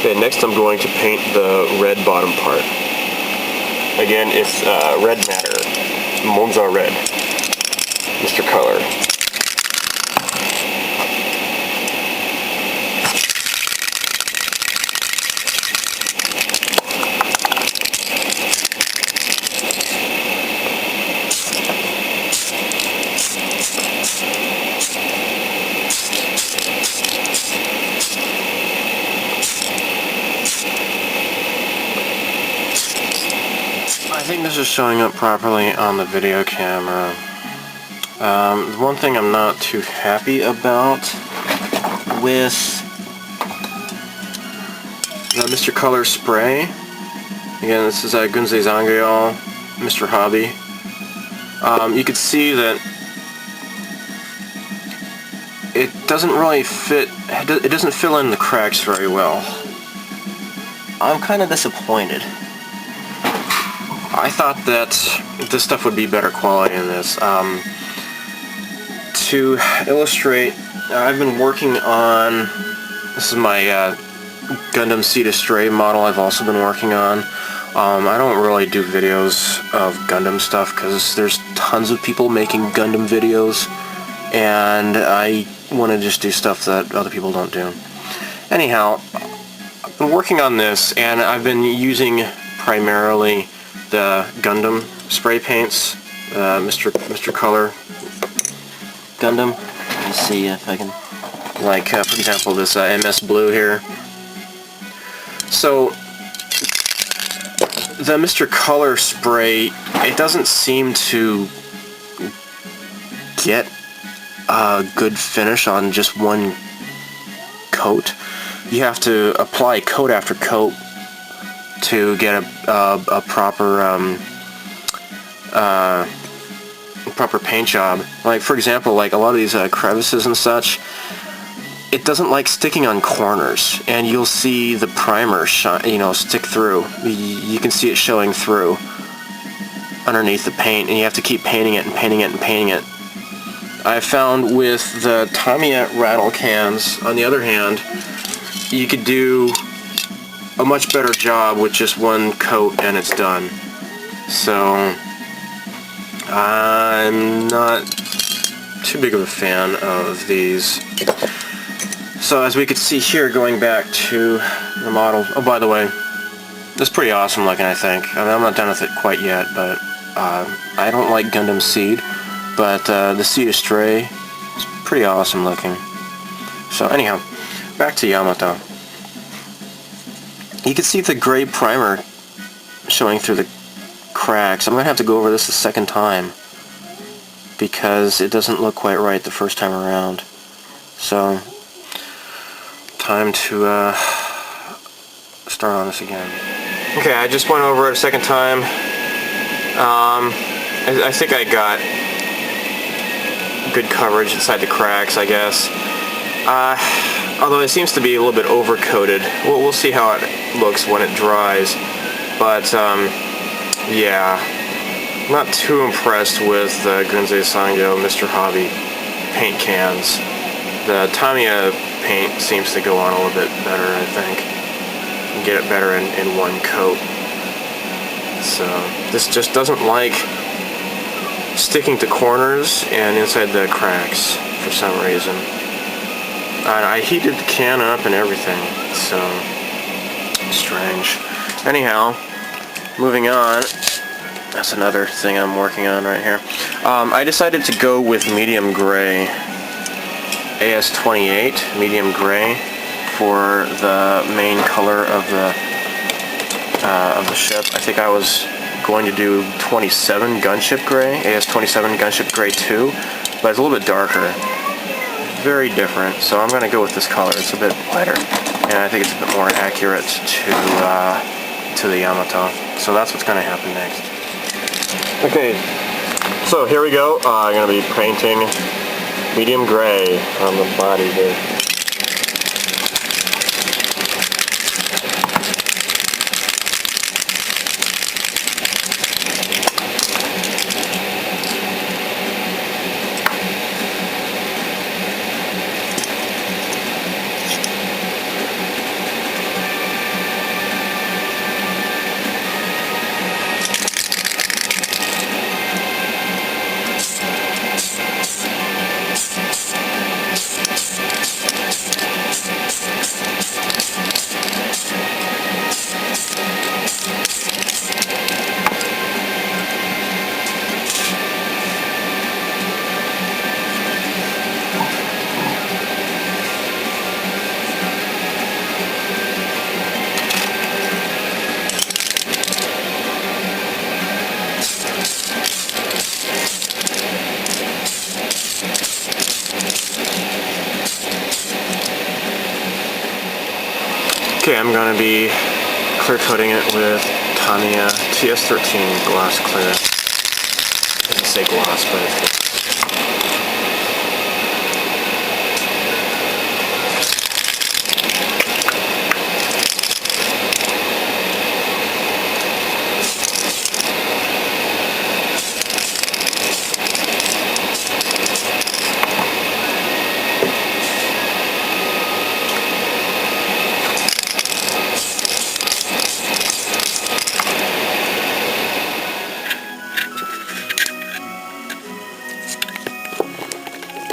Okay, next I'm going to paint the red bottom part. Again, it's red matter. Monza red. Mr. Color. I think this is showing up properly on the video camera. The one thing I'm not too happy about with the Mr. Color spray, again this is Gunze Zangyal, Mr. Hobby, you can see that it doesn't really fit, it doesn't fill in the cracks very well. I'm kind of disappointed. I thought that this stuff would be better quality than this. To illustrate, I've been working on, this is my Gundam Sea to Stray model I've also been working on. I don't really do videos of Gundam stuff because there's tons of people making Gundam videos, and I want to just do stuff that other people don't do. Anyhow, I've been working on this, and I've been using primarily the Gundam spray paints, Mr. Color Gundam. Let's see if I can, like for example this MS Blue here. So the Mr. Color spray, it doesn't seem to get a good finish on just one coat. You have to apply coat after coat to get a proper proper paint job. Like for example, like a lot of these crevices and such, it doesn't like sticking on corners, and you'll see the primer stick through. You can see it showing through underneath the paint, and you have to keep painting it and painting it and painting it. I found with the Tamiya rattle cans, on the other hand, you could do a much better job with just one coat and it's done. So I'm not too big of a fan of these. So as we could see here, going back to the model, oh by the way, this is pretty awesome looking, I think. I mean, I'm not done with it quite yet, but I don't like Gundam Seed, but the Sea to Stray is pretty awesome looking. So anyhow, back to Yamato. You can see the gray primer showing through the cracks. I'm going to have to go over this a second time because it doesn't look quite right the first time around. So, time to start on this again. Okay, I just went over it a second time. I think I got good coverage inside the cracks, I guess. Although it seems to be a little bit overcoated. We'll see how it looks when it dries. But, yeah, not too impressed with the Gunze Zangyal Mr. Hobby paint cans. The Tamiya paint seems to go on a little bit better, I think. And get it better in one coat. So, this just doesn't like sticking to corners and inside the cracks for some reason. I heated the can up and everything, so strange. Anyhow, moving on. That's another thing I'm working on right here. I decided to go with medium gray, AS28 medium gray, for the main color of the ship. I think I was going to do 27 gunship gray, AS27 gunship gray 2, but it's a little bit darker. Very different, so I'm going to go with this color. It's a bit lighter, and I think it's a bit more accurate to the Yamato. So that's what's going to happen next. Okay, so here we go. I'm going to be painting medium gray on the body here. Okay, I'm going to be clear coating it with Tamiya TS13 gloss clear. I didn't say gloss, but it's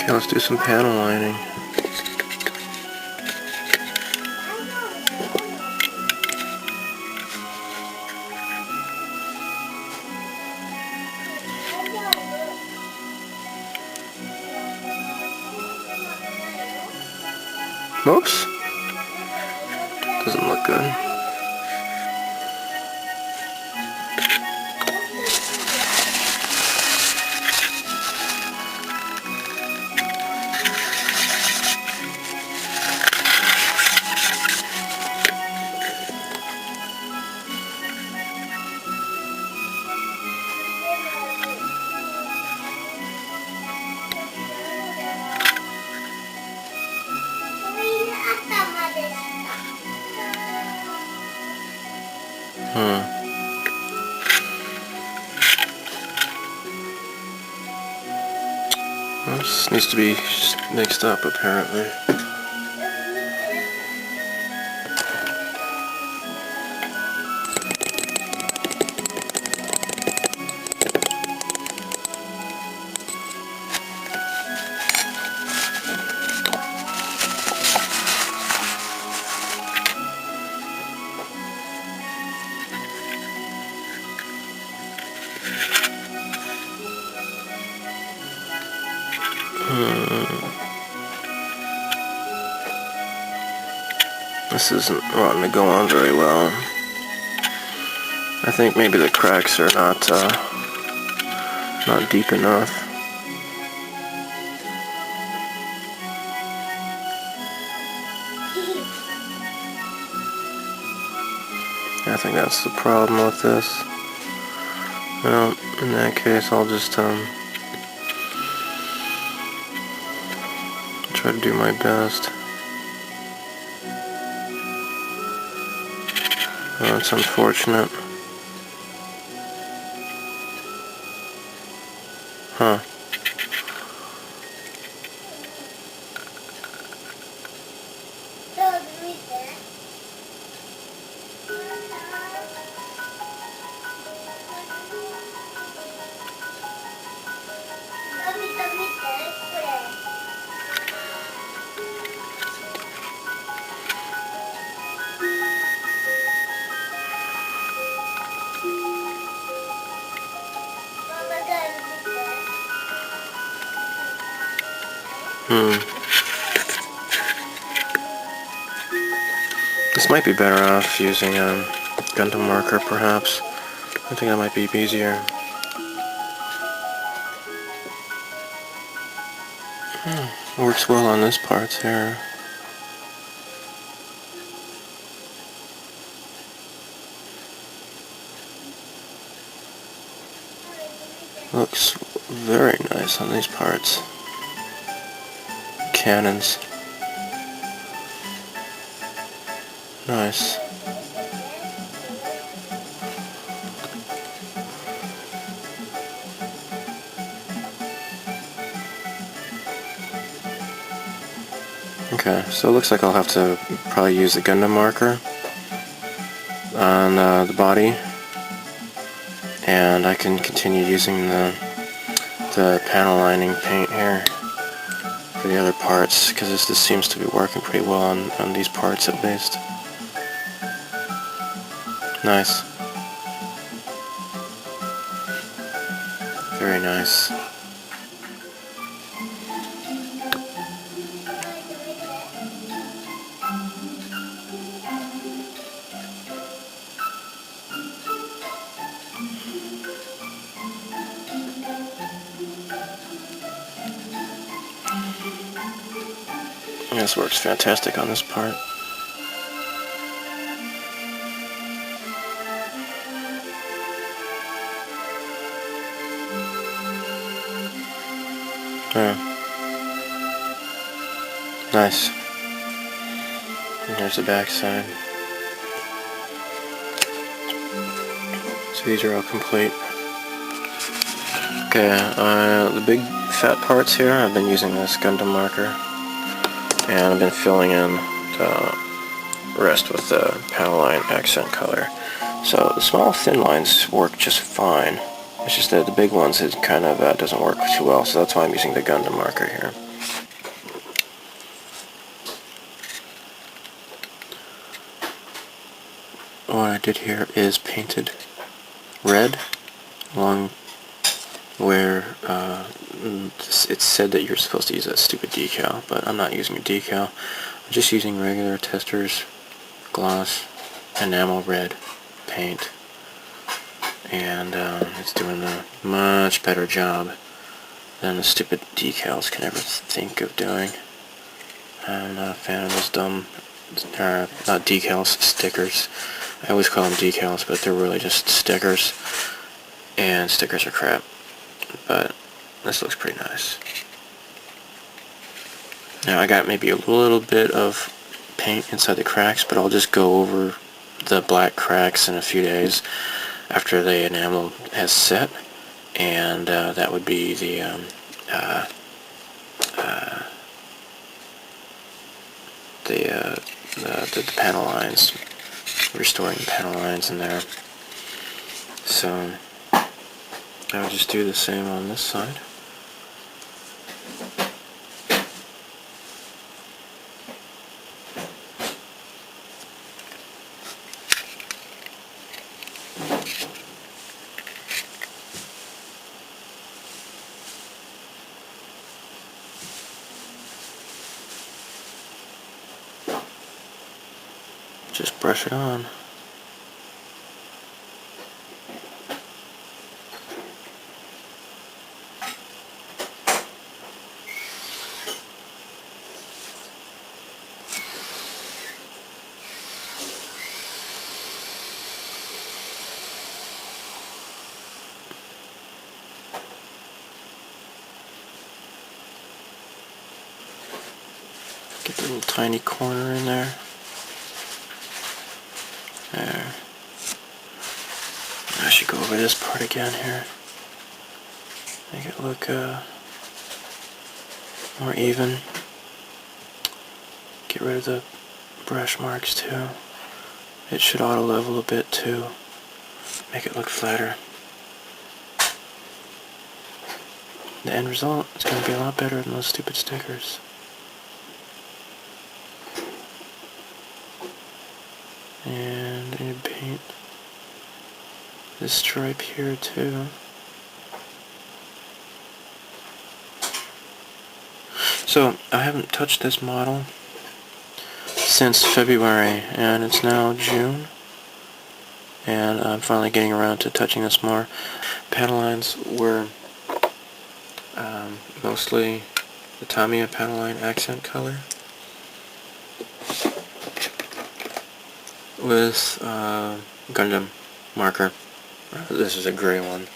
okay, let's do some panel lining. Oops. Doesn't look good. This needs to be mixed up, apparently. This isn't wanting to go on very well. I think maybe the cracks are not deep enough. I think that's the problem with this. Well, in that case, I'll just try to do my best. Oh, it's unfortunate. Huh. This might be better off using a Gundam marker, perhaps. I think that might be easier. Works well on this part here. Looks very nice on these parts. Cannons. Nice. Okay, so it looks like I'll have to probably use the Gundam marker on the body, and I can continue using the panel lining paint here for the other parts, because this seems to be working pretty well on these parts at least. Nice. Very nice. This works fantastic on this part. Yeah. Nice. And here's the back side. So these are all complete. Okay, the big fat parts here, I've been using this Gundam marker, and I've been filling in the rest with the panel line accent color. So the small thin lines work just fine. It's just that the big ones, it kind of doesn't work too well, so that's why I'm using the Gundam marker here. What I did here is painted red along where it said that you're supposed to use that stupid decal, but I'm not using a decal. I'm just using regular testers, gloss, enamel red paint, and it's doing a much better job than the stupid decals can ever think of doing. I'm not a fan of those dumb, not decals, stickers. I always call them decals, but they're really just stickers, and stickers are crap. But this looks pretty nice. Now I got maybe a little bit of paint inside the cracks, but I'll just go over the black cracks in a few days after the enamel has set, and that would be the panel lines, restoring the panel lines in there. So I'll just do the same on this side. Just brush it on. Get the little tiny corner in there. There. I should go over this part again here. Make it look more even. Get rid of the brush marks too. It should auto level a bit too. Make it look flatter. The end result is going to be a lot better than those stupid stickers. And I need to paint this stripe here too. So I haven't touched this model since February, and it's now June, and I'm finally getting around to touching this more. Panel lines were mostly the Tamiya panel line accent color with Gundam marker. This is a gray one.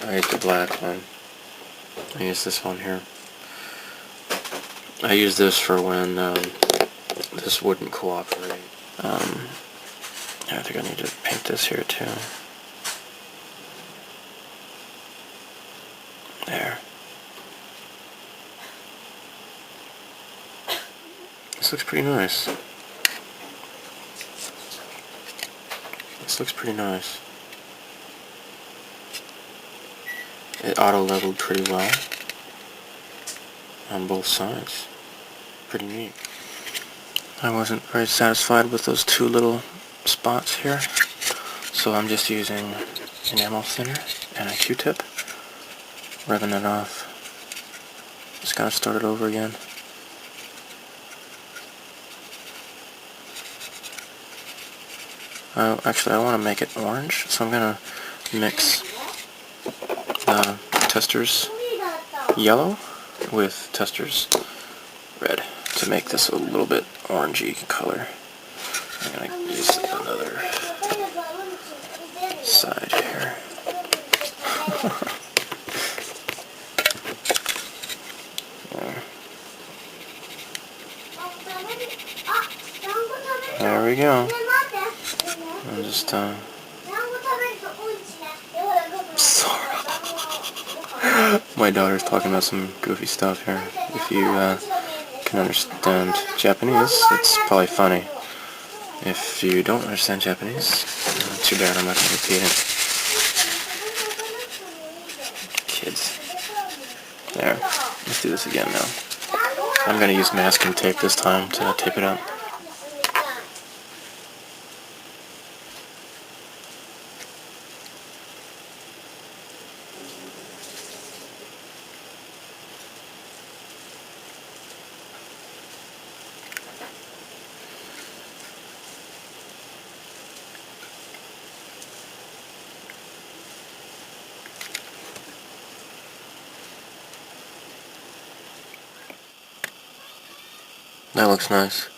I used the black one. I used this one here. I use this for when this wouldn't cooperate. I think I need to paint this here too. There. This looks pretty nice. This looks pretty nice. It auto-leveled pretty well on both sides. Pretty neat. I wasn't very satisfied with those two little spots here, so I'm just using enamel thinner and a Q-tip, rubbing it off. Just gotta start it over again. Actually, I want to make it orange, so I'm gonna mix the testers yellow with testers red to make this a little bit orangey color. I'm gonna use another side here. we go. I'm just, sorry. My daughter's talking about some goofy stuff here. If you can understand Japanese, it's probably funny. If you don't understand Japanese, too bad, I'm not going to repeat it. Kids. There. Let's do this again now. I'm going to use masking tape this time to tape it up. That looks nice.